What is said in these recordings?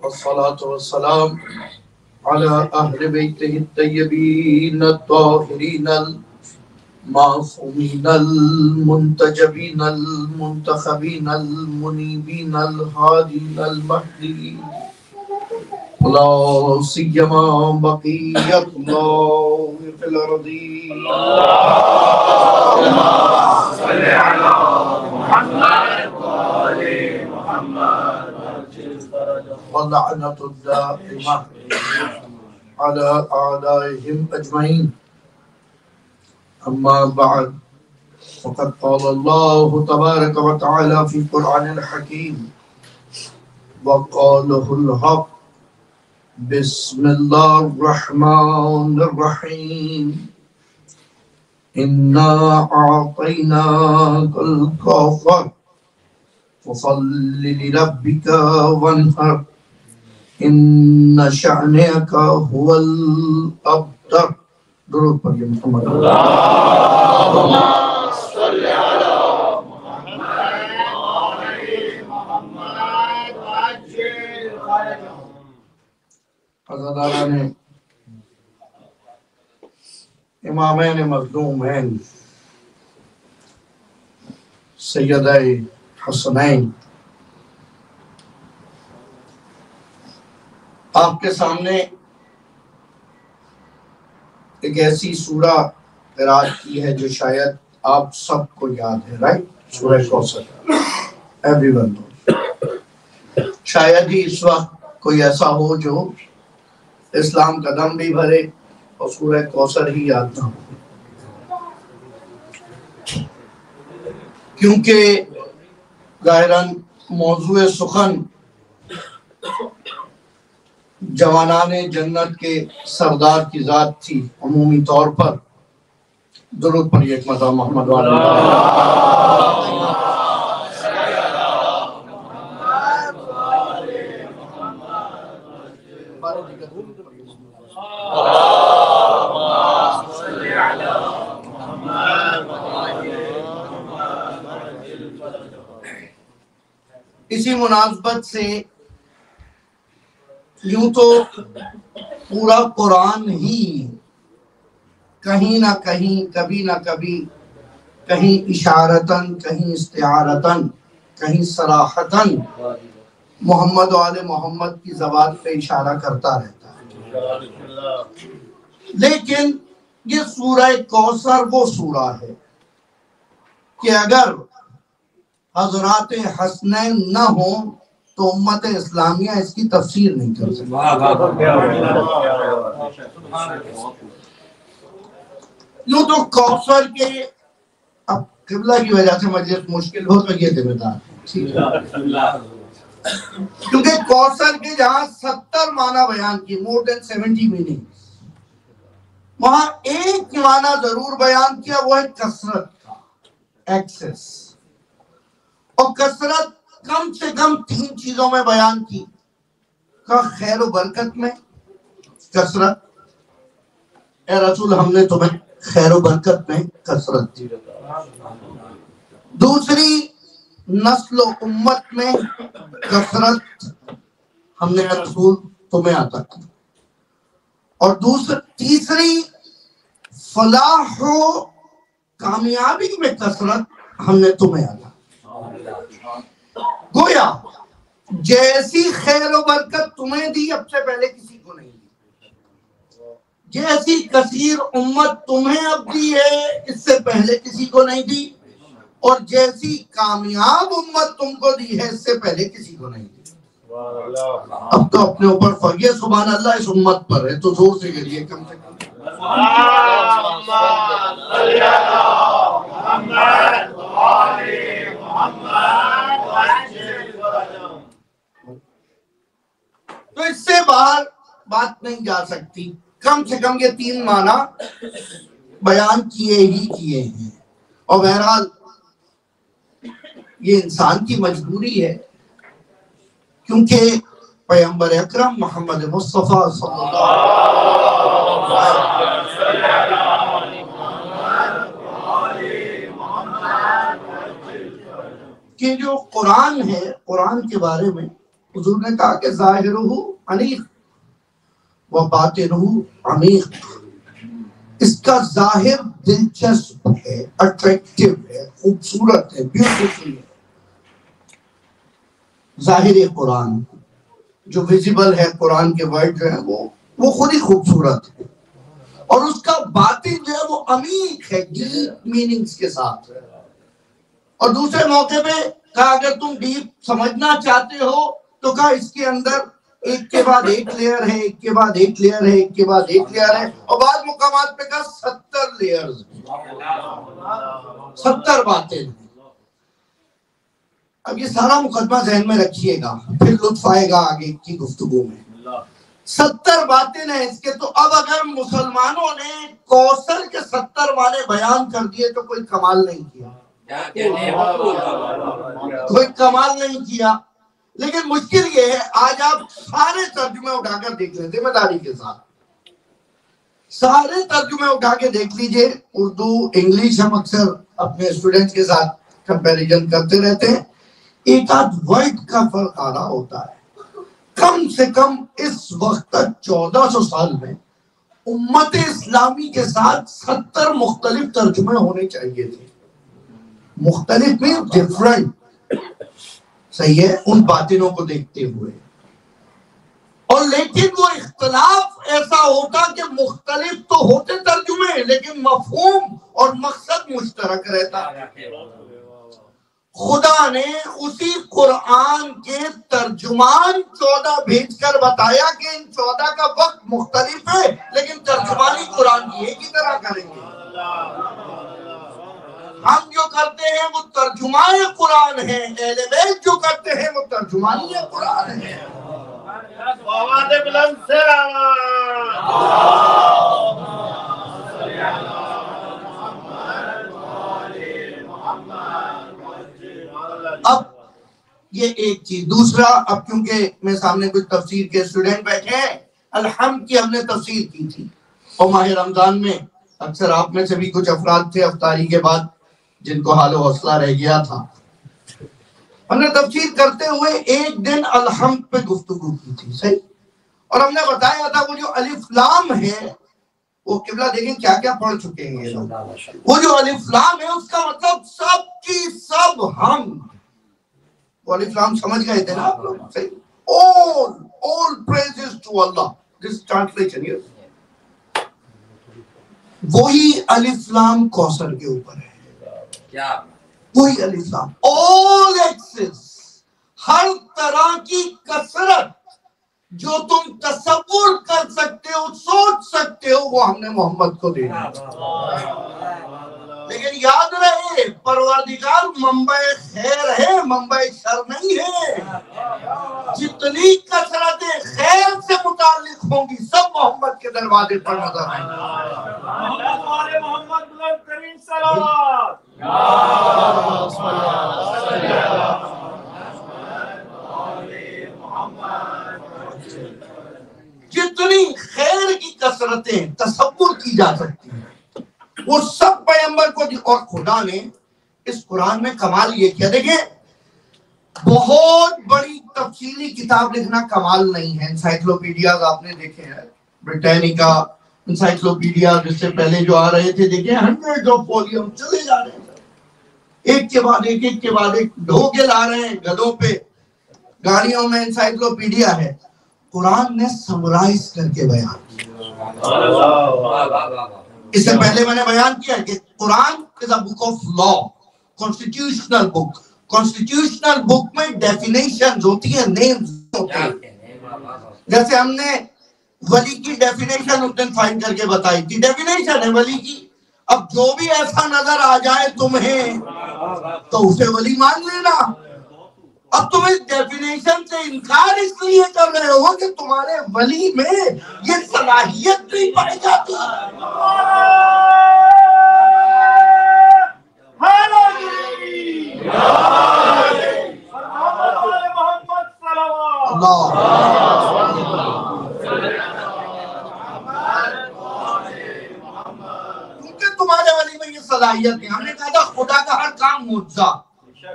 والصلاة والسلام على أهل بيته الطيبين الطاهرين المعصومين المنتجبين المنتخبين المنيبين الهادين المهديين، لا سيما بقية الله في الأرضين. اللهم صل على محمد وآل محمد واللعنة الدائمة على أعدائهم أجمعين. أما بعد، فقد قال الله تبارك وتعالى في القرآن الحكيم وقاله الحق بسم الله الرحمن الرحيم إنا أعطيناك الكوثر فصل لربك وانحر إن شأنك هو الأبتر. درود پڑھیے محمد. اللهم صل على محمد وآل محمد وعجل فرجهم. عزاداران امامین مظلومین سیدہ حسنین، آپ کے سامنے ایک ایسی سورہ قرأت کی ہے جو شاید آپ سب کو یاد ہے، رائٹ؟ سورہ کوثر. ایوری ون نو. شاید ہی اس وقت کوئی ایسا ہو جو اسلام کا دم بھی بھرے اور سورہ کوثر ہی یاد نہ ہو، کیونکہ ظاہراً موضوع سخن جوانان جنت کے سردار کی ذات تھی. عمومی طور پر درود پڑھیے ایک مرتبہ محمد والا. اسی مناسبت سے یوں تو پورا قرآن ہی کہیں نہ کہیں، کبھی نہ کبھی، کہیں اشارتاً، کہیں استعارتاً، کہیں صراحتاً محمد و آل محمد کی ذوات پہ اشارہ کرتا رہتا ہے. لیکن یہ سورہ کوثر وہ سورہ ہے کہ اگر حضرات حسنین نہ ہوں تو امت اسلامیہ اس کی تفسیر نہیں کر سکتی. یوں تو کوثر کے، اب قبلہ کی وجہ سے مجلس مشکل ہو تو یہ ذمہ دار ہے، کیونکہ کوثر کے جہاں 70 معنی بیان کی، more than 70 meaning، وہاں ایک معنی ضرور بیان کیا، وہ ہے کثرت کا، ایکسس. اور کثرت کم سے کم 3 چیزوں میں بیان کی. کہ خیر و برکت میں کثرت، اے رسول ہم نے تمہیں خیر و برکت میں کثرت دی. دوسری، نسل و امت میں کثرت ہم نے رسول تمہیں عطا کی. اور تیسری، فلاح و کامیابی میں کثرت ہم نے تمہیں عطا. گویا جیسی خیر و برکت تمہیں دی اب سے پہلے کسی کو نہیں دی، جیسی کثیر امت تمہیں اب دی ہے اس سے پہلے کسی کو نہیں دی، اور جیسی کامیاب امت تم کو دی ہے اس سے پہلے کسی کو نہیں دی. اب تو اپنے اوپر فخر، سبحان اللہ اس امت پر ہے تو زور سے کریے کم سے کم. تو اس سے باہر بات نہیں جا سکتی. کم سے کم یہ 3 معنی بیان کیے ہی کیے ہیں. اور بہرحال یہ انسان کی مجبوری ہے، کیونکہ پیغمبر اکرم محمد مصطفیٰ صلی اللہ علیہ وسلم کہ جو قرآن ہے، قرآن کے بارے میں حضور نے کہا کہ ظاہرہ انیق و باطنہ عمیق، اس کا ظاہر دلچسپ ہے، اٹریکٹیو ہے، خوبصورت ہے، بیوٹیفل ہے۔ ظاہر قرآن جو ویزیبل ہے، قرآن کے ورڈ جو ہیں وہ خود ہی خوبصورت ہے، اور اس کا باطن جو ہے وہ عمیق ہے، ڈیپ میننگز کے ساتھ۔ اور دوسرے موقع پہ کہا اگر تم ڈیپ سمجھنا چاہتے ہو تو کہا اس کے اندر ایک کے بعد ایک لیئر ہے، ایک کے بعد ایک لیئر ہے، ایک کے بعد ایک لیئر ہے، اور بعض مقامات پہ کہا 70 لیئرز، 70 باتیں ہیں۔ اب یہ سارا مقدمہ ذہن میں رکھیے گا، پھر لطف آئے گا آگے کی گفتگو میں۔ 70 باتیں ہیں اس کے، تو اب اگر مسلمانوں نے کوثر کے 70 معنی بیان کر دیے تو کوئی کمال نہیں کیا، کوئی کمال نہیں کیا۔ لیکن مشکل یہ ہے، آج آپ سارے ترجمے اٹھا کر دیکھ لیں ذمہ داری کے ساتھ، سارے ترجمے اٹھا کے دیکھ لیجئے، اردو انگلش، ہم اکثر اپنے اسٹوڈنٹس کے ساتھ کمپیریزن کرتے رہتے ہیں، ایک آدھ ورڈ کا فرق آ رہا ہوتا ہے۔ کم سے کم اس وقت تک 1400 سال میں امت اسلامی کے ساتھ 70 مختلف ترجمے ہونے چاہیے تھے، مختلف میں ڈیفرنٹ، صحیح ہے، ان باطنوں کو دیکھتے ہوئے۔ اور لیکن وہ اختلاف ایسا ہوتا کہ مختلف تو ہوتے ترجمے لیکن مفہوم اور مقصد مشترک رہتا۔ خدا نے اسی قرآن کے ترجمان 14 بھیج کر بتایا کہ ان 14 کا وقت مختلف ہے لیکن ترجمانی قرآن کی ایک ہی طرح کریں گے۔ ہم جو کرتے ہیں وہ ترجمان قرآن ہے، اہل بیت جو کرتے ہیں وہ ترجمانی قرآن ہے۔ آواز بلند سے اب یہ ایک چیز۔ دوسرا، اب کیونکہ میں سامنے کچھ تفسیر کے اسٹوڈنٹ بیٹھے ہیں، الحمد کی ہم نے تفسیر کی تھی، اور ماہ رمضان میں اکثر آپ میں سے بھی کچھ افراد تھے افطاری کے بعد جن کو حال و حوصلہ رہ گیا تھا، ہم نے تفسیر کرتے ہوئے ایک دن الحمد پہ گفتگو کی تھی، صحیح، اور ہم نے بتایا تھا وہ جو الف لام ہے، وہ قبلہ دیکھیں کیا کیا پڑھ چکے ہیں یہ لوگ، وہ جو الف لام ہے اس کا مطلب سب کی سب ہم، وہ الف لام سمجھ گئے تھے نا آپ لوگ، صحیح، all praises to Allah، this translation here، وہی الف لام کوثر کے اوپر ہے، کیا وہی الف لام، all access، ہر طرح کی کثرت جو تم تصور کر سکتے ہو، سوچ سکتے ہو، وہ ہم نے محمد کو دینا۔ لیکن یاد رہے پروردگار منبع خیر ہے، منبع شر نہیں ہے۔ جتنی کثرتیں خیر سے متعلق ہوں گی سب محمد کے دروازے پر نظر آئیں گے۔ محمد بلند ترین صلوات، جتنی خیر کی کثرتیں تصور کی جا سکتی ہیں وہ سب پیغمبر کو دی۔ اور خدا نے اس قرآن میں کمال یہ کیا، دیکھیں بہت بڑی تفصیلی کتاب لکھنا کمال نہیں ہے، انسائکلوپیڈیاز آپ نے دیکھے ہیں، برٹینیکا انسائکلوپیڈیا جس سے پہلے جو آ رہے تھے، دیکھیں 100 فولیم چلے جا رہے ہیں، ایک کے بعد ایک، ایک کے بعد ایک ڈھو کے لا رہے ہیں گدوں پہ، گاڑیوں میں انسائکلوپیڈیا ہے۔ قرآن نے سمرائز کر کے بیان کیا۔ اس سے پہلے میں نے بیان کیا کہ قرآن is a book of law، constitutional book، constitutional book میں ڈیفینیشنز ہوتی ہیں، نیمز ہوتے ہیں۔ جیسے ہم نے ولی کی ڈیفینیشن اس دن فائنڈ کر کے بتائی تھی، ڈیفینیشن ہے ولی کی، اب جو بھی ایسا نظر آ جائے تمہیں تو اسے ولی مان لینا۔ اب تم اس ڈیفینیشن سے انکار اس لیے کر رہے ہو کہ تمہارے ولی میں یہ صلاحیت نہیں پائی جاتی۔ کیونکہ تمہارے ولی میں یہ صلاحیت نہیں۔ ہم نے کہا تھا خدا کا ہر کام معجزہ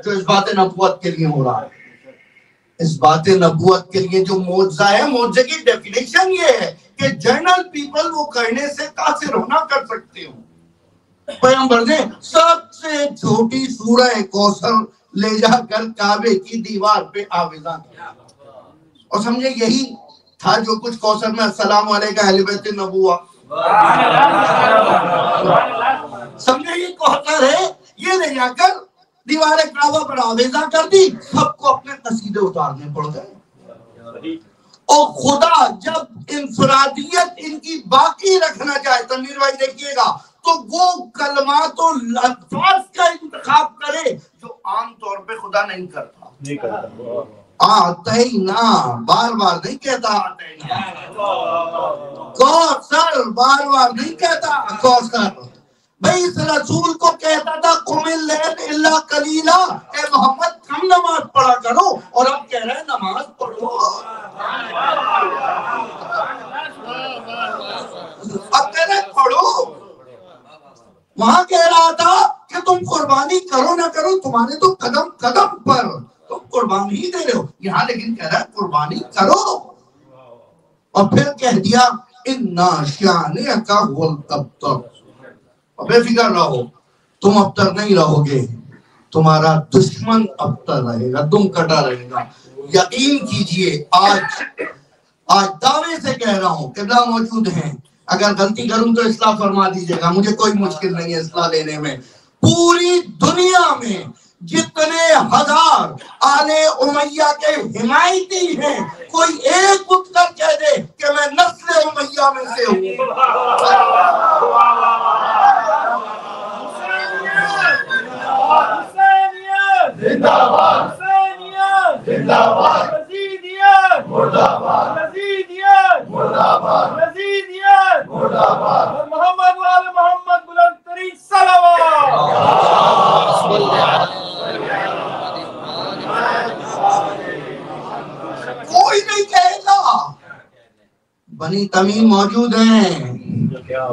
جو اس بات نبوت کے لیے ہو رہا ہے، اس بات نبوت کے لیے جو معجزہ ہے، معجزے کی ڈیفینیشن یہ ہے کہ جنرل پیپل وہ کرنے سے قاصر ہونا کر سکتے ہوں۔ پیغمبر نے سب سے چھوٹی سورہ کوثر لے جا کر کعبے کی دیوار پہ آویزاں کیا، اور سمجھے یہی تھا جو کچھ کوثر میں السلام علیکم اہل بیت النبوہ، سمجھے یہ کوثر ہے، یہ لے جا کر دیوار کعبہ پر آویزاں کر دی، سب کو اپنے قصیدے اتارنے پڑ گئے۔ اور خدا جب انفرادیت ان کی باقی رکھنا چاہے، تنویر بھائی دیکھیے گا، تو وہ کلمات و الفاظ کا انتخاب کرے جو عام طور پہ خدا نہیں کرتا۔ آتینا بار بار نہیں کہتا، آتینا کوثر بار بار نہیں کہتا، کوثر بھئی اس رسول کو کہتا تھا قم اللیل الا قلیلا، اے محمد کم نماز پڑھا کرو، اور اب کہہ رہے ہیں نماز پڑھو، اب کہہ رہے پڑھو۔ وہاں کہہ رہا تھا کہ تم قربانی کرو نہ کرو، تمہارے تو قدم قدم پر تم قربانی ہی دے رہے ہو، یہاں لیکن کہہ رہا ہے قربانی کرو، اور پھر کہہ دیا اِنَّا شَانِئَكَ هُوَ الْأَبْتَرُ، اور بے فکر رہو، تم ابتر نہیں رہو گے، تمہارا دشمن ابتر رہے گا، دم کٹا رہے گا۔ یقین کیجئے آج دعوے سے کہہ رہا ہوں، قبلہ موجود ہیں، اگر غلطی کروں تو اصلاح فرما دیجئے گا، مجھے کوئی مشکل نہیں ہے اصلاح لینے میں۔ پوری دنیا میں جتنے ہزار آل امیہ کے حمایتی ہیں، کوئی ایک اٹھ کر کہہ دے کہ میں نسل امیہ میں سے ہوں۔ زندہ باد، زندہ باد، یزیدیت مردہ باد، یزیدیت مردہ باد، یزیدیت مردہ باد، اور محمد وآل محمد بلند ترین صلوات۔ کوئی نہیں کہے گا بنی تمیم موجود ہیں،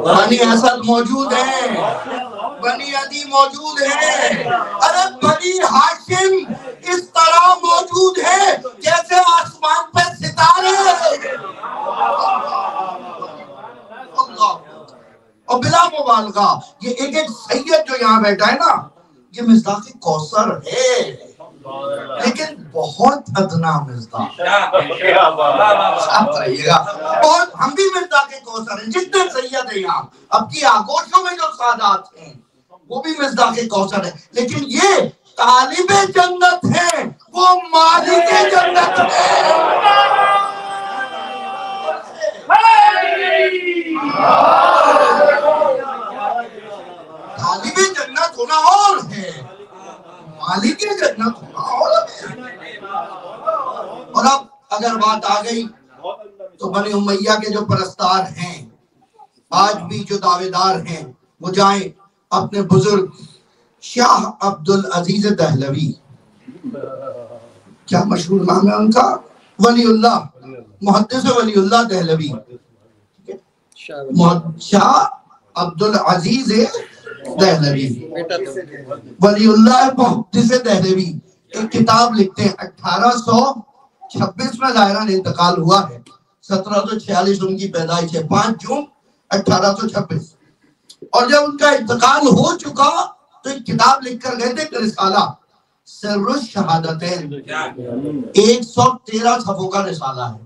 بنی اسد موجود ہیں، بنی عدی موجود ہیں، ارے بنی ہاشم اس طرح موجود ہے جیسے آسمان پہ ستارے، اور بلا مبالغہ یہ ایک ایک سید جو یہاں بیٹھا ہے نا، یہ مصداق کوثر ہے، لیکن بہت ادنا مصداق، آپ رہیے گا، بہت ہم بھی مصداق کوثر ہیں، جتنے سید ہیں یہاں، اب کی آگوشوں میں جو سادات ہیں وہ بھی مصداق کوثر ہے، لیکن یہ طالب جنت ہے، وہ مالک جنت ہے۔ طالب جنت ہونا اور ہے، مالک جنت ہونا اور ہے۔ اور اب اگر بات آ گئی تو بنی امیہ کے جو پرستار ہیں، آج بھی جو دعوے دار ہیں، وہ جائیں اپنے بزرگ شاہ عبدالعزیز دہلوی، کیا مشہور نام ہے ان کا، ولی اللہ، محدث ولی اللہ دہلوی، شاہ عبدالعزیز دہلوی، ولی اللہ محدث دہلوی، ایک کتاب لکھتے ہیں، 1826 میں ظاہراً انتقال ہوا ہے، 1746 ان کی پیدائش ہے، 5 جون 1826، اور جب ان کا انتقال ہو چکا تو ایک کتاب لکھ کر گئے تھے، ایک رسالہ سر الشہادتین، 113 صفحوں کا رسالہ ہے،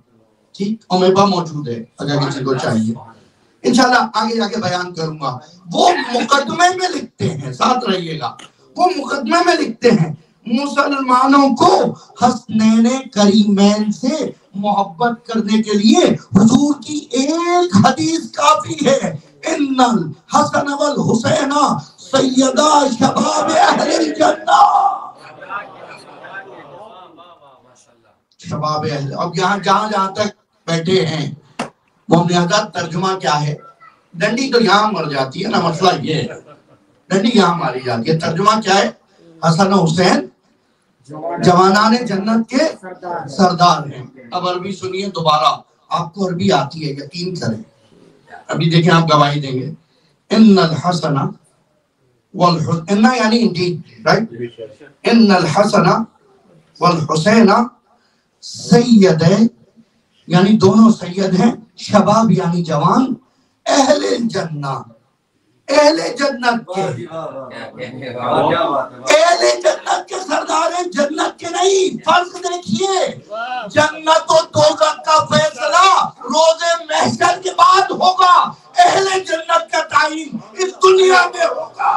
ٹھیک، اور میرے پاس موجود ہے اگر کسی کو چاہیے، انشاءاللہ آگے جا کے بیان کروں گا۔ وہ مقدمے میں لکھتے ہیں، ساتھ رہیے گا، وہ مقدمے میں لکھتے ہیں مسلمانوں کو حسنین کریمین سے محبت کرنے کے لیے حضور کی ایک حدیث کافی ہے، ان الحسن والحسین سیدہ شباب اہل الجنہ، شباب اہل۔ اب یہاں جہاں تک بیٹھے ہیں محمد حضرت، ترجمہ کیا ہے؟ ڈنڈی تو یہاں مر جاتی ہے نا، مسئلہ یہ ہے، ڈنڈی یہاں ماری جاتی ہے، ترجمہ کیا ہے؟ حسن و حسین جوانان جنت کے سردار ہیں۔ اب عربی سنیے دوبارہ، آپ کو عربی آتی ہے یقین کریں، ابھی دیکھیں آپ گواہی دیں گے۔ ان الحسن والحسین، یعنی انڈیڈ، رائٹ، ان الحسن والحسین سید ہے یعنی دونوں سید ہیں، شباب یعنی جوان، اہل جنہ، اہل جنت کے، اہل جنت کے سردار ہیں، جنت کے نہیں۔ فرق دیکھیے، جنت و دوزخ کا فیصلہ روز محشر کے بعد ہوگا، اہل جنت کا تعین اس دنیا میں ہوگا۔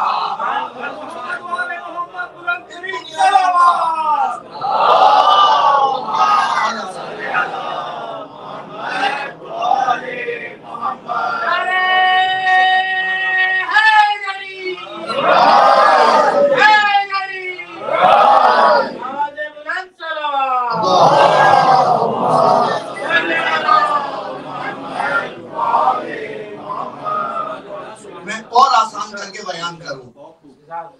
میں اور آسان کر کے بیان کروں،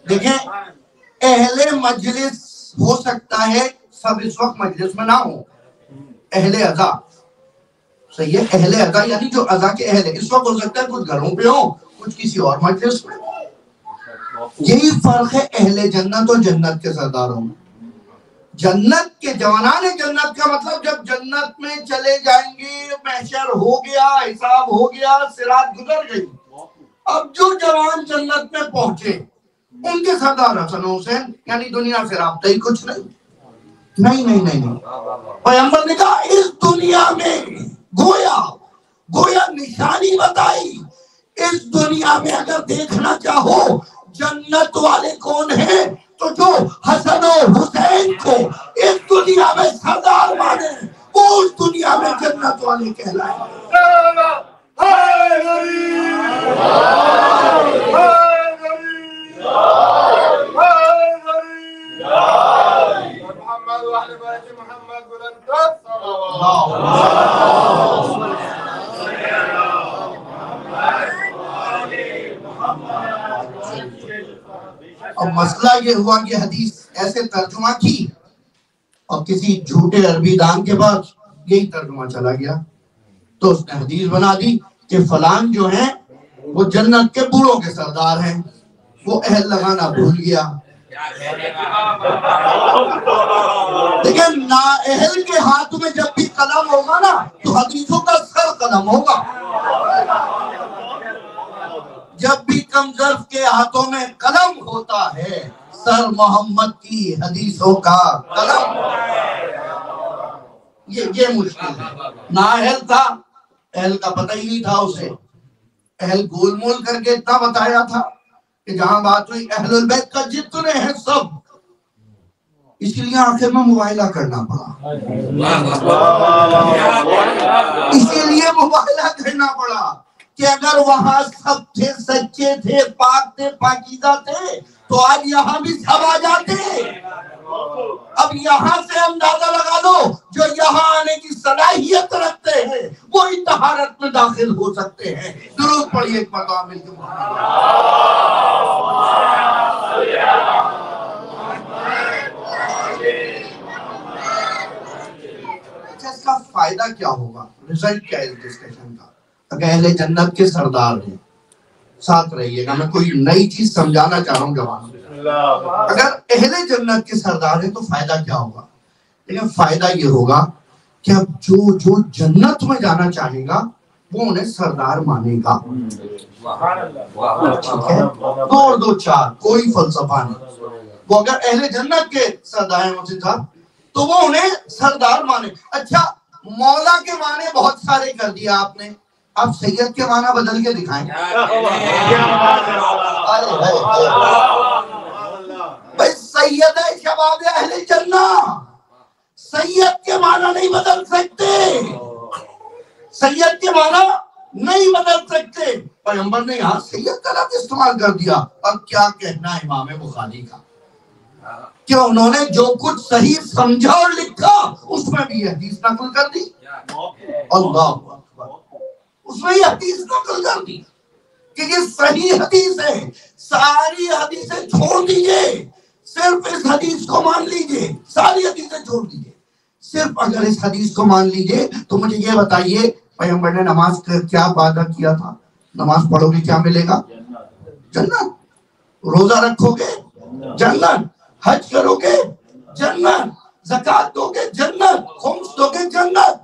دیکھیں اہل مجلس ہو سکتا ہے سب اس وقت مجلس میں نہ ہو، اہل عزا، صحیح ہے، اہل عزا یعنی جو عزا کے اہل اس وقت ہو سکتا ہے کچھ گھروں پہ ہو، کچھ کسی اور مجلس میں۔ یہی فرق ہے اہل جنت اور جنت کے سرداروں میں۔ جنت کے جوانان جنت کا مطلب جب جنت میں چلے جائیں گے، محشر ہو گیا، حساب ہو گیا، صراط گزر گئی، اب جو جوان جنت میں پہنچے ان کے سردار حسن حسین، یعنی دنیا سے رابطہ ہی کچھ نہیں۔ نہیں نہیں نہیں نہیں، پیغمبر نے کہا اس دنیا میں گویا نشانی بتائی، اس دنیا میں اگر دیکھنا چاہو جنت والے کون ہیں تو جو حسن و حسین کو اس دنیا میں سردار مانے وہ اس دنیا میں جنت والے کہلائیں گے۔ اب مسئلہ یہ ہوا کہ حدیث ایسے ترجمہ کی اور کسی جھوٹے عربی دان کے پاس یہی ترجمہ چلا گیا، تو اس نے حدیث بنا دی کہ فلان جو ہیں وہ جنت کے بوڑھوں کے سردار ہیں، وہ اہل لگانا بھول گیا۔ لیکن نااہل کے ہاتھ میں جب بھی قلم ہوگا نا تو حدیثوں کا سر قلم ہوگا، جب بھی کم ظرف کے ہاتھوں میں قلم ہوتا ہے سر محمد کی حدیثوں کا قلم۔ یہ مشکل ہے، نااہل تھا، اہل کا پتہ ہی نہیں تھا اسے، اہل گول مول کر کے اتنا بتایا تھا کہ جہاں بات ہوئی اہل البیت کا جتنے ہیں سب، اس لیے آخر میں مباہلہ کرنا پڑا، اسی لیے مباہلہ کرنا پڑا کہ اگر وہاں سب تھے، سچے تھے، پاک تھے، پاکیزہ تھے تو آج یہاں بھی سب آ جاتے۔ اب یہاں سے اندازہ لگا لو جو یہاں آنے کی صلاحیت رکھتے ہیں وہی طہارت میں داخل ہو سکتے ہیں۔ درود پڑھیے ایک مرتبہ مل کے اس کا فائدہ کیا ہوگا، رزلٹ کیا ہے اس ڈسکشن کا؟ اگر اہل جنت کے سردار ہیں، ساتھ رہیے گا، میں کوئی نئی چیز سمجھانا چاہ رہا ہوں جوانوں کو۔ اگر اہل جنت کے سردار ہیں تو فائدہ کیا ہوگا؟ لیکن فائدہ یہ ہوگا کہ اب جو جنت میں جانا چاہے گا وہ انہیں سردار مانے گا، ٹھیک ہے؟ دو چار کوئی فلسفہ نہیں، وہ اگر اہل جنت کے سردار ہیں تو وہ انہیں سردار مانے۔ اچھا مولا کے معنی بہت سارے کر دیا آپ نے، اب سید کے معنی بدل کے دکھائیں۔ بھائی سید ہے شباب اہل جنہ، سید کے معنی نہیں بدل سکتے، سید کے معنی نہیں بدل سکتے۔ پیغمبر نے یہاں سید کا لفظ استعمال کر دیا، اب کیا کہنا ہے امام بخاری کا کہ انہوں نے جو کچھ صحیح سمجھا اور لکھا اس میں بھی یہ حدیث نقل کر دی۔ اللہ اکبر، اس میں یہ حدیث نقل کر دی کہ یہ صحیح حدیث ہے، ساری حدیثیں چھوڑ دیجئے، صرف اس حدیث کو مان لیجئے، ساری حدیثیں چھوڑ دیجئے، صرف اگر اس حدیث کو مان لیجئے تو مجھے یہ بتائیے پیغمبر نے نماز کا کیا وعدہ کیا تھا؟ نماز پڑھو گے کیا ملے گا؟ جنت۔ روزہ رکھو گے جنت، حج کرو گے جنت، زکات دو گے جنت، خمس دو گے جنت،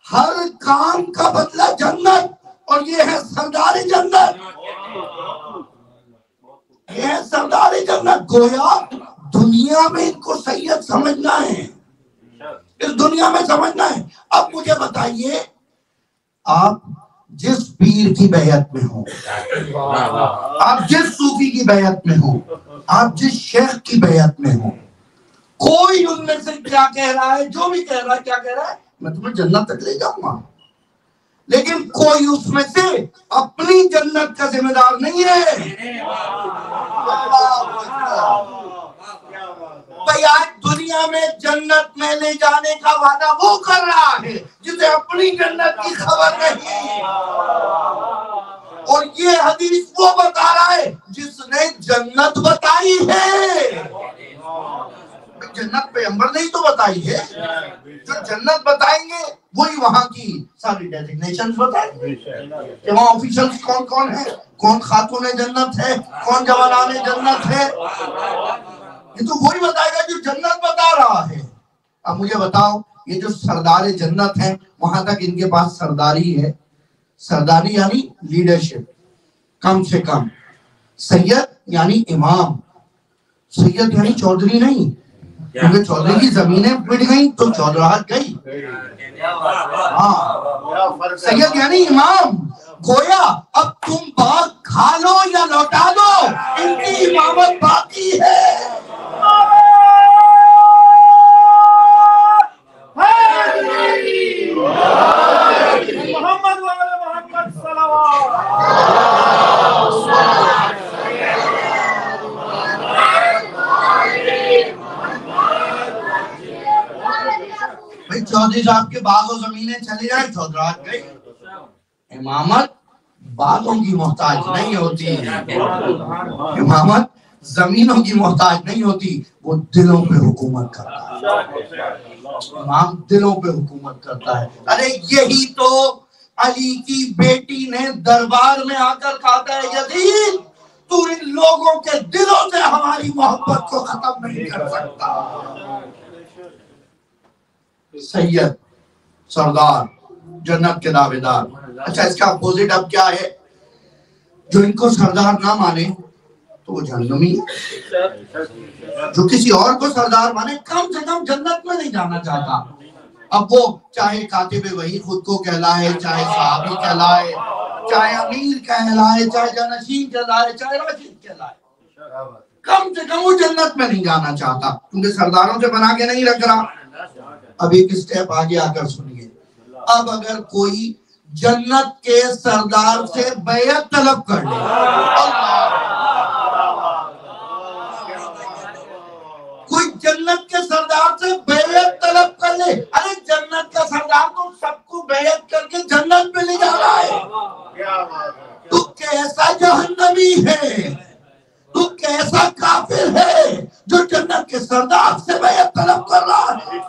ہر کام کا بدلہ جنت، اور یہ ہے سردار جنت، یہ ہے سردار جنت۔ گویا دنیا میں ان کو سید سمجھنا ہے، اس دنیا میں سمجھنا ہے۔ اب مجھے بتائیے، آپ جس پیر کی بیعت میں ہوں، آپ جس صوفی کی بیعت میں ہوں، آپ جس شیخ کی بیعت میں ہوں، کوئی ان میں سے کیا کہہ رہا ہے، جو بھی کہہ رہا ہے، کیا کہہ رہا ہے؟ میں تمہیں جنت تک لے جاؤں گا، لیکن کوئی اس میں سے اپنی جنت کا ذمہ دار نہیں ہے۔ بھئی آج دنیا میں جنت میں لے جانے کا وعدہ وہ کر رہا ہے جسے اپنی جنت کی خبر نہیں، اور یہ حدیث وہ بتا رہا ہے جس نے جنت بتائی ہے۔ جنت پیغمبر نے ہی تو بتائی ہے، جو جنت بتائیں گے وہی وہاں کی ساری ڈیزگنیشن بتائیں گے کہ وہاں آفیشلز کون کون ہے، کون خاتون جنت ہے، کون جوانان جنت ہے، یہ تو وہی بتائے گا جو جنت بتا رہا ہے۔ اب مجھے بتاؤ، یہ جو سردار جنت ہیں، وہاں تک ان کے پاس سرداری ہے، سرداری یعنی لیڈرشپ، کم سے کم سید یعنی امام، سید یعنی چودھری نہیں، کیونکہ چودھری کی زمینیں پڑ گئیں تو چودھراہٹ گئی۔ ہاں، سید یعنی امام۔ گویا اب تم باغ کھا لو یا لوٹا دو، ان کی امامت باقی ہے۔ محمد وعلى محمد صلوات۔ بھئی چودھری صاحب کے باغ و زمینیں چلی جائیں، چودھراہٹ گئی۔ امامت باغوں کی محتاج نہیں ہوتی، امامت زمینوں کی محتاج نہیں ہوتی، وہ دلوں پہ حکومت کرتا ہے، امام دلوں پہ حکومت کرتا ہے۔ ارے یہی تو علی کی بیٹی نے دربار میں آ کر کہا ہے، یزید تو ان لوگوں کے دلوں سے ہماری محبت کو ختم نہیں کر سکتا۔ سید، سردار، جنت کے دعوے دار۔ اچھا، اس کا اپوزٹ اب کیا ہے؟ جو ان کو سردار نہ مانے تو وہ جہنمی ہے، جو کسی اور کو سردار مانے کم سے کم جنت میں نہیں جانا چاہتا۔ اب وہ چاہے کاتب وحی خود کو کہلائے، چاہے صحابی کہلائے، چاہے امیر کہلائے، چاہے جانشین کہلائے، چاہے راشد کہلائے، کم سے کم وہ جنت میں نہیں جانا چاہتا، کیونکہ سرداروں سے بنا کے نہیں رکھ رہا۔ اب ایک اسٹیپ آگے آ کر سنیے، اب اگر کوئی جنت کے سردار سے بیعت طلب کر لے، کوئی جنت کے سردار سے بیعت طلب کر لے، ارے جنت کا سردار تو سب کو بیعت کر کے جنت میں لے جا رہا ہے، تو کیسا جہنمی ہے، تو کیسا کافر ہے جو جنت کے سردار سے بیعت طلب کر رہا ہے۔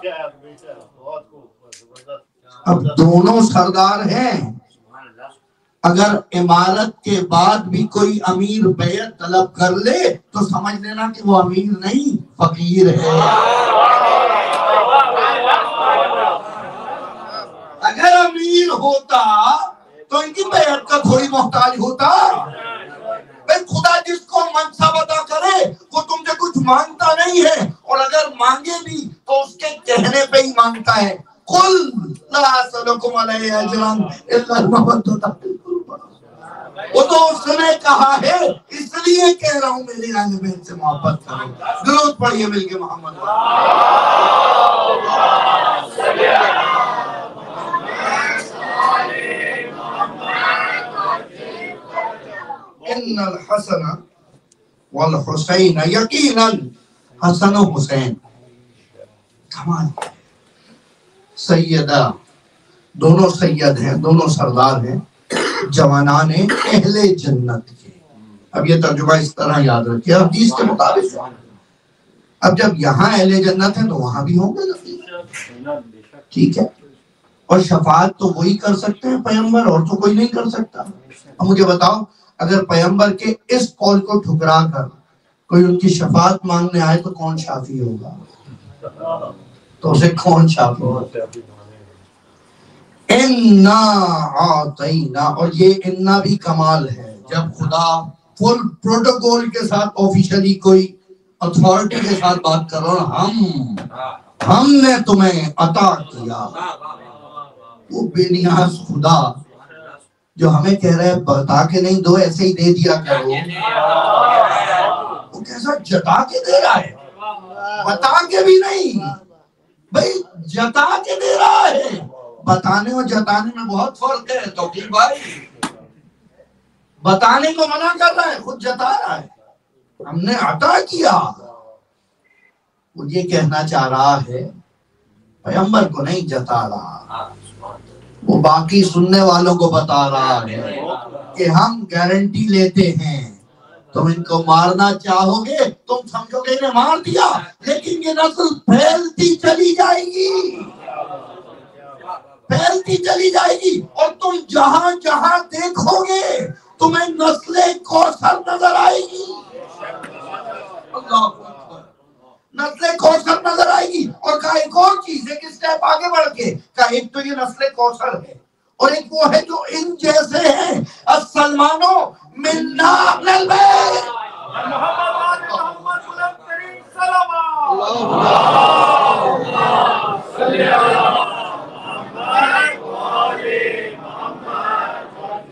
اب دونوں سردار ہیں، اگر امارت کے بعد بھی کوئی امیر بیعت طلب کر لے تو سمجھ لینا کہ وہ امیر نہیں، فقیر ہے۔ اگر امیر ہوتا تو ان کی بیعت کا تھوڑی محتاج ہوتا۔ بھئی خدا جس کو منصب عطا کرے وہ تم سے کچھ مانگتا نہیں ہے، اور اگر مانگے بھی تو اس کے کہنے پہ ہی مانگتا ہے۔ قُلْ لَا أَسْأَلُكُمْ عَلَيْهِ أَجْرًا إِلَّا الْمَوَدَّةَ فِي الْقُرْبَىٰ، وہ تو اس نے کہا ہے اس لیے کہہ رہا ہوں میرے اہل بیت سے محبت کرو۔ درود پڑھیے مل کے محمد۔ ان الحسن والحسین، یقیناً حسن و حسین، کمال سیدہ، دونوں سید ہیں، دونوں سردار ہیں، جوانان اہل جنت کے۔ اب یہ ترجمہ اس طرح یاد رکھیے حدیث کے مطابق، اب جب یہاں اہل جنت ہیں تو وہاں بھی ہوں گے، ٹھیک ہے۔ اور شفاعت تو وہی کر سکتے ہیں پیغمبر، اور تو کوئی نہیں کر سکتا۔ اب مجھے بتاؤ، اگر پیغمبر کے اس قول کو ٹھکرا کر کوئی ان کی شفاعت مانگنے آئے تو کون شافی ہوگا؟ تو اسے کون چھاپے؟ اِنَّا أَعْطَيْنَا. اور یہ اِنَّا بھی کمال ہے جب خدا فل پروٹوکول کے ساتھ آفیشلی کوئی اتھارٹی کے ساتھ بات کر رہا ہم نے تمہیں عطا کیا. وہ بے نیاز خدا جو ہمیں کہہ رہے ہیں بتا کے نہیں دو ایسے ہی دے دیا کرو، وہ کیسا جتا کے دے رہا ہے، بتا کے بھی نہیں بھائی، جتا کے دے رہا ہے. بتانے اور جتانے میں بہت فرق ہے توقیر بھائی. بتانے کو منع کر رہا ہے، خود جتا رہا ہے. ہم نے عطا کیا. وہ یہ کہنا چاہ رہا ہے پیغمبر کو نہیں جتا رہا، وہ باقی سننے والوں کو بتا رہا ہے کہ ہم گارنٹی لیتے ہیں تم ان کو مارنا چاہو گے، تم سمجھو گے انہیں مار دیا، لیکن یہ نسل پھیلتی چلی جائے گی، پھیلتی چلی جائے گی، اور تم جہاں جہاں دیکھو گے تمہیں نسل کوثر نظر آئے گی. اللہ اکبر. نسل کوثر نظر آئے گی. اور کہا ایک اور چیز ہے، ایک سٹیپ آگے بڑھ کے کہا ایک تو یہ نسل کوثر ہے، اور ایک وہ ہے جو ان جیسے ہیں، السلمانو منا اہل البیت.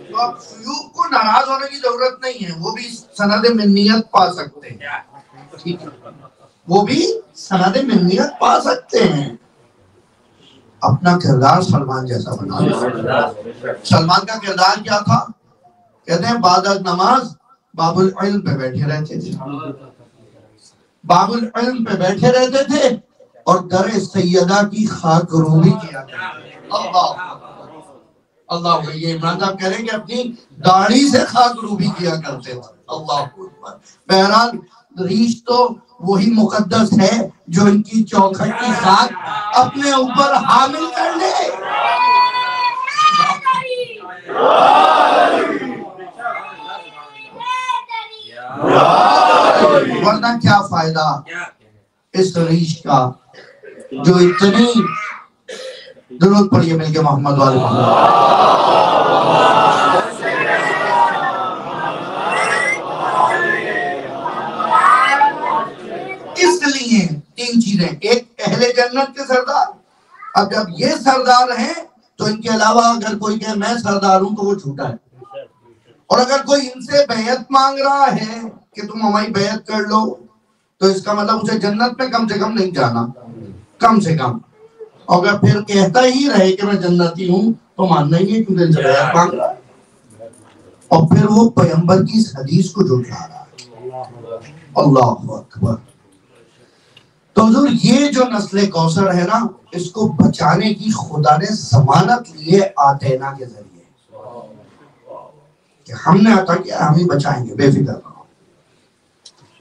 تو اب شیوخ کو ناراض ہونے کی ضرورت نہیں ہے، وہ بھی سند منیت پا سکتے ہیں. ٹھیک ہے، وہ بھی سند منیت پا سکتے ہیں. اپنا کردار سلمان جیسا بنا. سلمان کا کردار کیا تھا؟ کہتے ہیں بعد از نماز باب العلم پہ بیٹھے رہتے تھے، باب العلم پہ بیٹھے رہتے تھے اور در سیدہ کی خاک روبی کیا کرتے تھے. اللہ یہ عمران صاحب کہہ رہے ہیں کہ اپنی داڑھی سے خاک روبی کیا کرتے تھے. اللہ اکبر. بہرحال ریش تو وہی مقدس ہے جو ان کی چوکھٹ کی خاک اپنے اوپر حامل کر لے. ورنہ کیا فائدہ اس ریش کا جو اتنی. درود پڑھیے مل کے محمد والے محمد. اس لیے تین چیزیں، ایک اہل جنت کے سردار. اب جب یہ سردار ہیں تو ان کے علاوہ اگر کوئی کہے میں سردار ہوں تو وہ جھوٹا ہے. اور اگر کوئی ان سے بیعت مانگ رہا ہے کہ تم ہماری بیعت کر لو تو اس کا مطلب اسے جنت میں کم سے کم نہیں جانا، کم سے کم. اور اگر پھر کہتا ہی رہے کہ میں جنتی ہوں تو ماننا ہی ہے کیونکہ ان سے بیعت مانگ رہا ہے اور پھر وہ پیغمبر کی اس حدیث کو جھٹلا رہا ہے. اللہ اکبر. تو حضور یہ جو نسل کوثر ہے نا، اس کو بچانے کی خدا نے ضمانت لی ہے آتینا کے ذریعے کہ ہم نے عطا کیا، ہم ہی بچائیں گے، بے فکر رہو.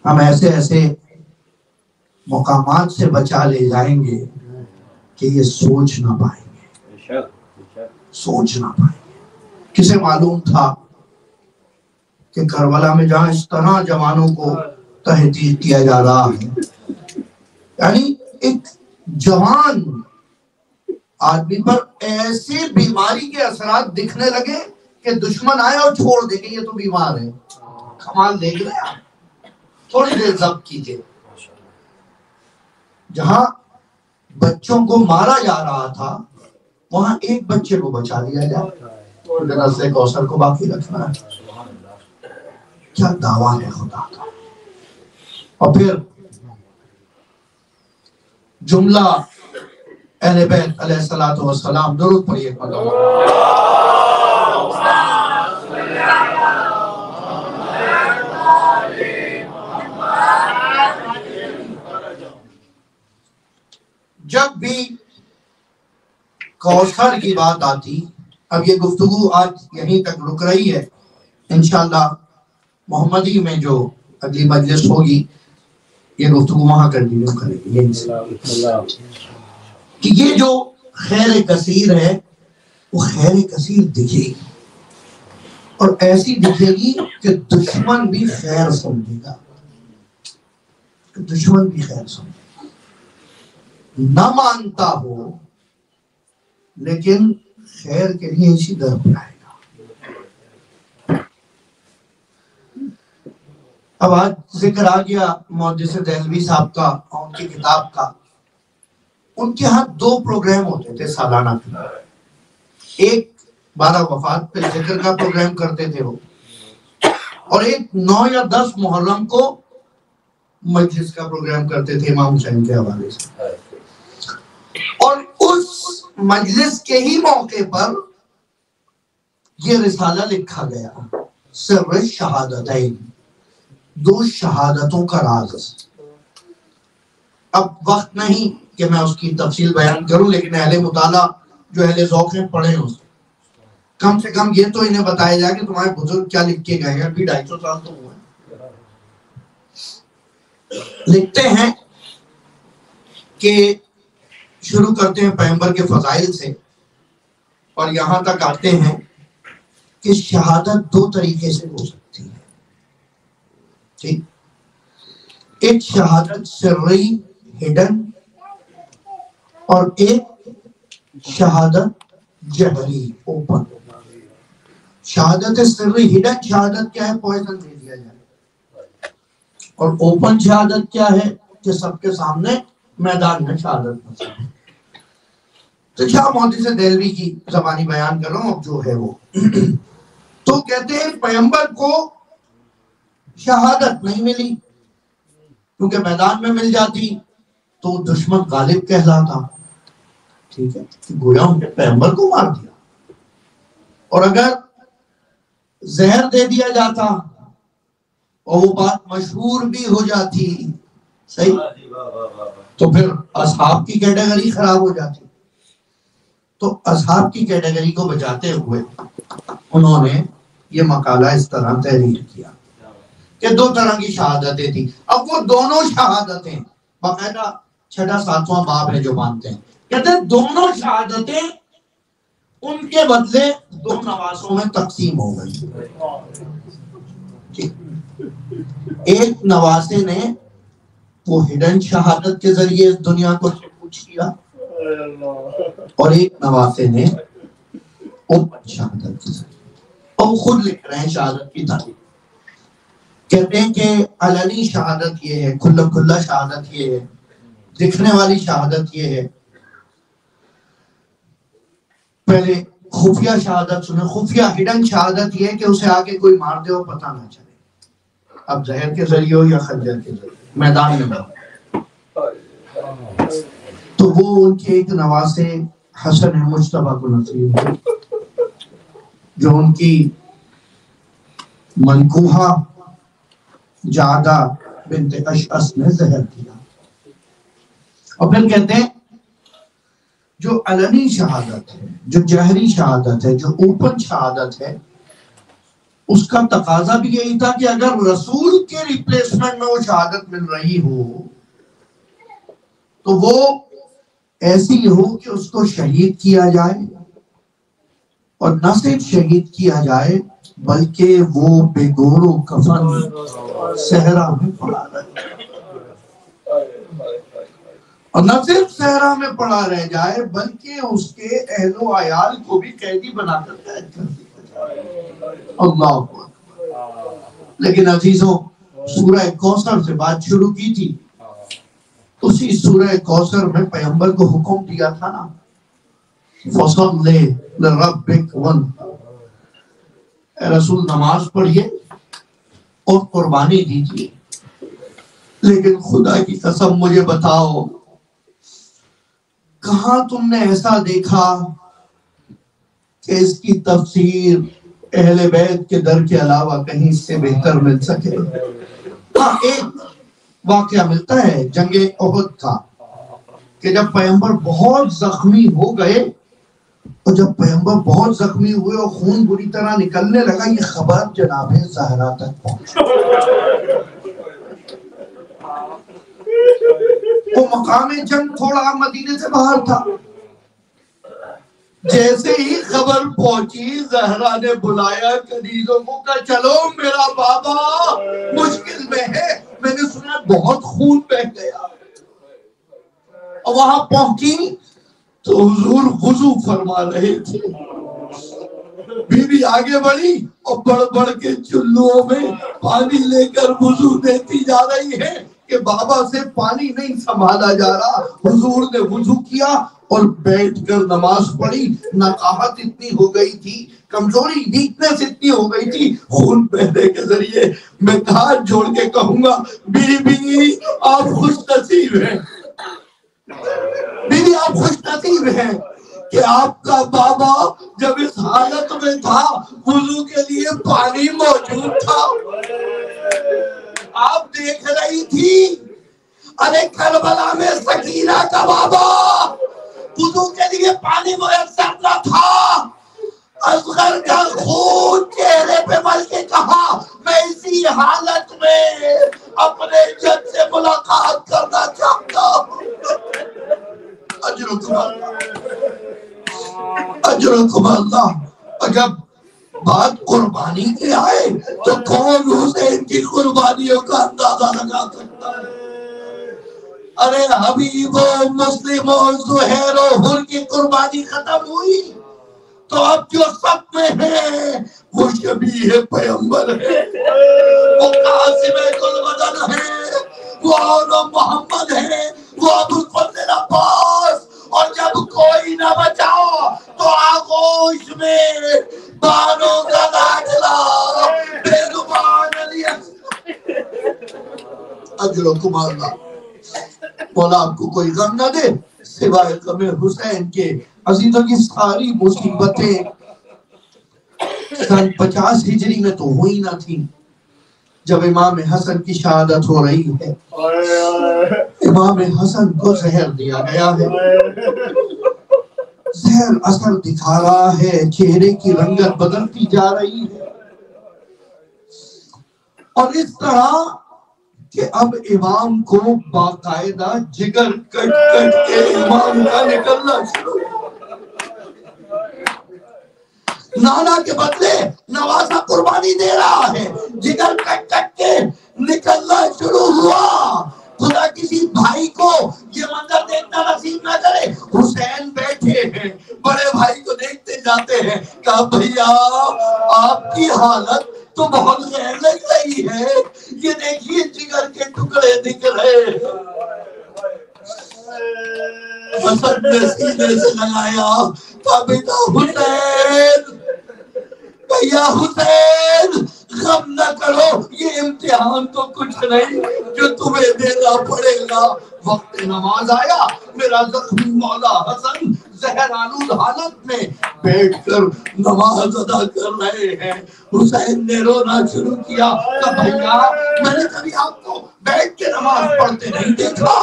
ہم ایسے ایسے مقامات سے بچا لے جائیں گے کہ یہ سوچ نہ پائیں گے، سوچ نہ پائیں گے. کسے معلوم تھا کہ کربلا میں جہاں اس طرح جوانوں کو تحقیق کیا جا رہا ہے، یعنی ایک جوان آدمی پر ایسے بیماری کے اثرات دکھنے لگے کہ دشمن آئے اور چھوڑ دے کہ یہ تو بیمار ہے. کمال دیکھ رہے ہیں، تھوڑی دیر ضبط کیجئے. جہاں بچوں کو مارا جا رہا تھا وہاں ایک بچے کو بچا لیا جائے، نسل کوثر کو باقی رکھنا ہے. کیا دعویٰ ہے خدا کا. اور پھر جملہ اہل بیت علیہ الصلوۃ والسلام. درود پڑھیے. جب بھی کوثر کی بات آتی، اب یہ گفتگو آج یہیں تک رک رہی ہے، انشاءاللہ محمدی میں جو اگلی مجلس ہوگی یہ گفتگو وہاں کنٹینیو کریں گے کہ یہ جو خیر کثیر ہے وہ خیر کثیر دکھے گی اور ایسی دکھے گی کہ دشمن بھی خیر سمجھے گا، دشمن بھی خیر سمجھے گا. نہ مانتا ہو لیکن خیر کے لیے اسی در پہ آئے گا. اب آج ذکر آ گیا محدث دہلوی صاحب کا اور ان کی کتاب کا. ان کے ہاں 2 پروگرام ہوتے تھے سالانہ کے. ایک 12 وفات پہ ذکر کا پروگرام کرتے تھے وہ، اور ایک 9 یا 10 محرم کو مجلس کا پروگرام کرتے تھے امام حسین کے حوالے سے. اور اس مجلس کے ہی موقع پر یہ رسالہ لکھا گیا، سر شہادتین، 2 شہادتوں کا راز. اب وقت نہیں کہ میں اس کی تفصیل بیان کروں، لیکن اہل مطالعہ جو اہل ذوق ہیں پڑھیں اس کم سے کم یہ تو انہیں بتایا جائے کہ تمہارے بزرگ کیا لکھ کے گئے ہیں. ابھی 250 سال تو ہوئے. لکھتے ہیں کہ شروع کرتے ہیں پیغمبر کے فضائل سے اور یہاں تک آتے ہیں کہ شہادت 2 طریقے سے ہو سکتی ہے. ٹھیک، ایک شہادت سری ہڈن اور ایک شہادت جہری اوپن. شہادت سری ہڈن شہادت کیا ہے؟ پوائزن دے دیا جائے. اور اوپن شہادت کیا ہے؟ کہ سب کے سامنے میدان میں شہادت. تو شاہ محدث دہلوی کی زبانی بیان کر رہا ہوں اب جو ہے وہ. تو کہتے ہیں پیغمبر کو شہادت نہیں ملی، کیونکہ میدان میں مل جاتی تو دشمن غالب کہلاتا. ٹھیک ہے، گویا ان نے پیغمبر کو مار دیا. اور اگر زہر دے دیا جاتا اور وہ بات مشہور بھی ہو جاتی، صحیح، تو پھر اصحاب کی کیٹیگری خراب ہو جاتی. تو اصحاب کی کیٹیگری کو بچاتے ہوئے انہوں نے یہ مقالہ اس طرح تحریر کیا کہ 2 طرح کی شہادتیں تھی. اب وہ دونوں شہادتیں باقاعدہ 6واں باب ہے جو مانتے ہیں، کہتے ہیں دونوں شہادتیں ان کے بدلے 2 نواسوں میں تقسیم ہو گئی. ایک نواسے نے وہ ہڈن شہادت کے ذریعے اس دنیا کو پوچھ کیا، اور ایک نواسے نے اوپن شہادت کے ذریعے. اور وہ خود لکھ رہے ہیں شہادت کی تعریف. کہتے ہیں کہ علنی شہادت یہ ہے، کھلا شہادت یہ ہے، دکھنے والی شہادت یہ ہے. پہلے خفیہ شہادت سنیں. خفیہ ہڈن شہادت یہ ہے کہ اسے آگے کوئی مار دے اور پتہ نہ چلے، اب زہر کے ذریعے ہو یا خنجر کے ذریعے، میدان میں ہو. تو وہ ان کے ایک نواسے حسن مجتبیٰ کو نصیب ہوئی، جو ان کی منکوحہ جعدہ بنت اشعث نے زہر دیا. اور پھر کہتے ہیں جو علنی شہادت ہے، جو جہری شہادت ہے، جو اوپن شہادت ہے، اس کا تقاضا بھی یہی تھا کہ اگر رسول کے ریپلیسمنٹ میں وہ شہادت مل رہی ہو تو وہ ایسی ہو کہ اس کو شہید کیا جائے، اور نہ صرف شہید کیا جائے بلکہ وہ بے گور و کفن صحرا میں پڑا رہے. اور نہ صرف صحرا میں پڑا رہ جائے بلکہ اس کے اہل و عیال کو بھی قیدی بنا کر قید کر دیا جائے. اللہ اکبر. لیکن عزیزوں، سورہ کوثر سے بات شروع کی تھی. اسی سورہ کوثر میں پیغمبر کو حکم دیا تھا نا، فَصَلِّ لِرَبِّكَ وَانْحَرْ، اے رسول نماز پڑھیے اور قربانی دیجیے. لیکن خدا کی قسم مجھے بتاؤ، کہاں تم نے ایسا دیکھا کہ اس کی تفسیر اہل بیت کے در کے علاوہ کہیں اس سے بہتر مل سکے؟ ہاں، ایک واقعہ ملتا ہے جنگ احد کا، کہ جب پیغمبر بہت زخمی ہو گئے، اور جب پیغمبر بہت زخمی ہوئے اور خون بری طرح نکلنے لگا، یہ خبر جناب زہرا تک پہنچی. وہ مقام جنگ تھوڑا مدینے سے باہر تھا. جیسے ہی خبر پہنچی، زہرا نے بلایا کنیزوں کو، کہا چلو میرا بابا مشکل میں ہے، میں نے سنا بہت خون بہہ گیا. اور وہاں پہنچی تو حضور وضو فرما رہے تھے. بیوی آگے بڑھی اور بڑھ بڑھ کے چلوں میں پانی لے کر وضو دیتی جا رہی ہے کہ بابا سے پانی نہیں سنبھالا جا رہا. حضور نے وضو کیا اور بیٹھ کر نماز پڑھی. نقاہت اتنی ہو گئی تھی, کمزوری ویکنس اتنی ہو گئی تھی, خون بہنے کے ذریعے میں ہاتھ جوڑ کے کہوں گا بی بی آپ خوش نصیب ہیں, بیوی آپ خوش نصیب ہیں کہ آپ کا بابا جب اس حالت میں تھا وضو کے لیے پانی موجود تھا. آپ دیکھ رہی تھی ارے کربلا میں سکینہ کا بابا وضو کے لیے پانی میسر نہ تھا. اصغر کا خون چہرے پہ مل کے کہا میں اسی حالت میں اپنے جد سے ملاقات کرنا چاہتا ہوں. اجرکم اللہ. اور جب بات قربانی کی آئے تو کون حسین کی قربانیوں کا اندازہ لگا سکتا ہے. ارے حبیب و مسلم و زہیر و حر کی قربانی ختم ہوئی تو اب جو سب میں ہے وہ شبیہ پیغمبر ہے, وہ قاسم کل بدن ہے, وہ آل محمد ہے, وہ ابو الفضل عباس. اور جب کوئی نہ بچا تو آغوش میں بانوں کا داخلہ بے زبان علی. اجرکم اللہ. مولا آپ کو کوئی غم نہ دے سوائے غم حسین کے. عزیزوں کی ساری مصیبتیں سن 50 ہجری میں تو ہوئی نہ تھی. جب امام حسن کی شہادت ہو رہی ہے, امام حسن کو زہر دیا گیا ہے, زہر اثر دکھا رہا ہے, چہرے کی رنگت بدلتی جا رہی ہے, اور اس طرح کہ اب امام کو باقاعدہ جگر کٹ کٹ کے امام کا نکلنا شروع. نانا کے بدلے نوازا قربانی دے رہا ہے, جگر کٹ کٹ کے نکلنا شروع ہوا. خدا کسی بھائی کو یہ منظر دیکھنا نصیب نہ کرے. حسین بیٹھے ہیں, بڑے بھائی کو دیکھتے جاتے ہیں, کہا بھیا آپ کی حالت تو بہت غیر لگ رہی ہے, یہ دیکھیے جگر کے ٹکڑے دکھ رہے ہیں. حسن نے سینے سے لگایا, کہا بیٹا حسین, بھیا حسین غم نہ کرو, یہ امتحان تو کچھ نہیں جو تمہیں دینا پڑے گا. وقت نماز آیا, میرا زخمی مولا حسن زہر آلود حالت میں بیٹھ کر نماز ادا کر رہے ہیں. حسین نے رونا شروع کیا, کہ بھیا میں نے کبھی آپ کو بیٹھ کے نماز پڑھتے نہیں دیکھا,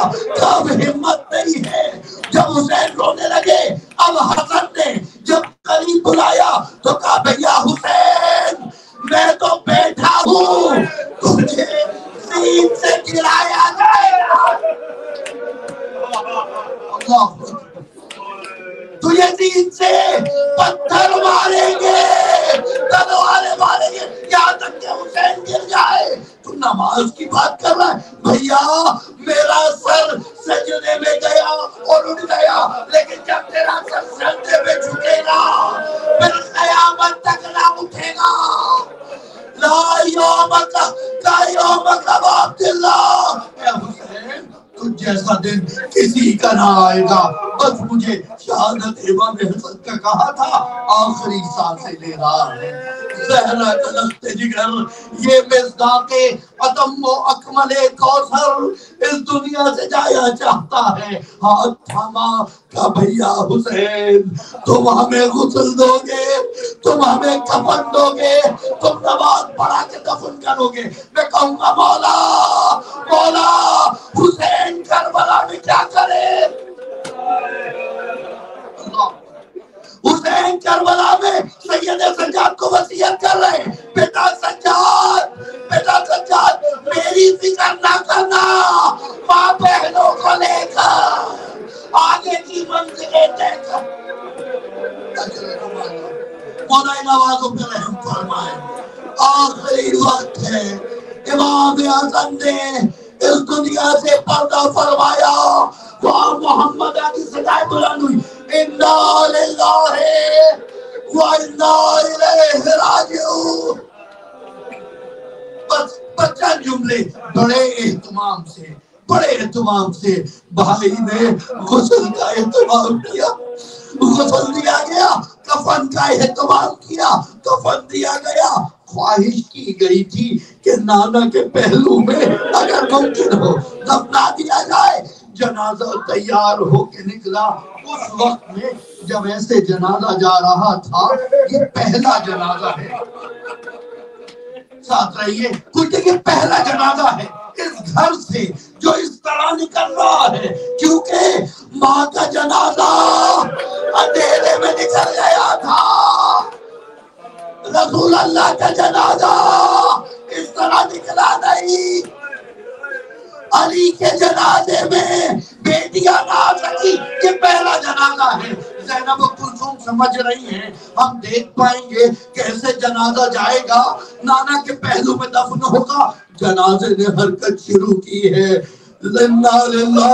اب ہمت نہیں ہے. جب حسین رونے لگے, اب حسن نے جب قریب بلایا تو کہا بھیا حسین میں تو بیٹھا ہوں, تجھے زین سے گرایا جائے گا. تجھے زین سے پتھر ماریں گے, تلواریں ماریں گے, یہاں تک کہ حسین گر جائے. تو نماز کی بات کر رہا ہے. بھیا میرا سر سجدے میں گیا اور اٹھ گیا, لیکن جب تیرا سر سجدے میں جھکے گا پھر قیامت تک نہ اٹھے گا. لا یومک لا یومک عبداللہ. اے حسین تجھ جیسا دن کسی کا نہ آئے گا. بس مجھے شہادت امام حسن کا کہا تھا, آخری سانسیں لے رہا ہے. زہرا کا لخت جگر, یہ مصداق اتم و اکمل کوثر اس دنیا سے جایا چاہتا ہے. ہاتھ تھاما, کہ بھیا حسین تم ہمیں غسل دو گے, تم ہمیں کفن دو گے, تم نماز پڑھا کے دفن کرو گے. میں کہوں گا مولا مولا حسین کربلا میں کیا کرے. حسین کربلا میں سید سجاد کو وصیت کر رہے ہیں, بیٹا سجاد, بیٹا سجاد میری فکر نہ کرنا, ماں بہنوں کو لے کر آگے کی منزلیں طے کر. مولا نوازوں پہ رحم فرمائے. آخری وقت ہے, امام حسن نے اس دنیا سے پردہ فرمایا. اور محمد کی صدائے بلند ہوئی، انا للہ و انا الیہ راجعون۔ بس چند جملے بڑے اہتمام سے بھائی نے غسل کا اہتمام کیا، غسل دیا گیا، کفن کا اہتمام کیا، کفن دیا گیا۔ خواہش کی گئی تھی کہ نانا کے پہلو میں اگر ممکن ہو دفنا دیا جائے۔ جنازہ تیار ہو کے نکلا، اس وقت میں جب ایسے جنازہ جا رہا تھا، یہ پہلا جنازہ ہے، ساتھ رہیے، کیونکہ یہ پہلا جنازہ ہے اس گھر سے جو اس طرح نکل رہا ہے، کیونکہ ماں کا جنازہ اندھیرے میں نکل گیا تھا، رسول اللہ کا جنازہ اس طرح نکلا نہیں۔ علی کے جنازے میں بیٹیاں نہ آ سکی، یہ پہلا جنازہ ہے۔ زینب و کلثوم سمجھ رہی ہیں ہم دیکھ پائیں گے کیسے جنازہ جائے گا، نانا کے پہلو میں دفن ہوگا۔ جنازے نے حرکت شروع کی ہے، انا للہ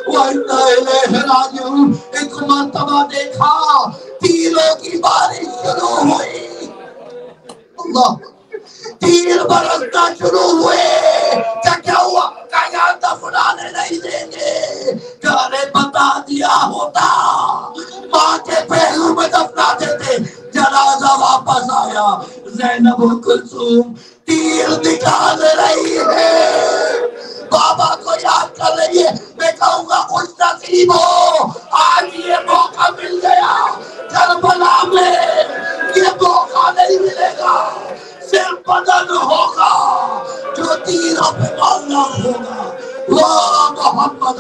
و انا الیہ راجعون۔ ایک مرتبہ دیکھا تیروں کی بارش شروع ہوئی، اللہ تیر برسنا شروع ہوئے۔ کیا ہوا؟ کہا دفنانے نہیں دیں گے، کہ بتا دیا ہوتا ماں کے پہلو میں دفناتے تھے۔ جنازہ واپس آیا، زینب و کلثوم تیر نکال رہی ہے، بابا کو یاد کر رہی ہے۔ میں کہوں گا خوش نصیب ہو، آج یہ موقع مل گیا، کربلا میں یہ موقع نہیں ملے گا، صرف بدن ہوگا جو تیروں پہ مارنا ہوگا۔ وہ محمد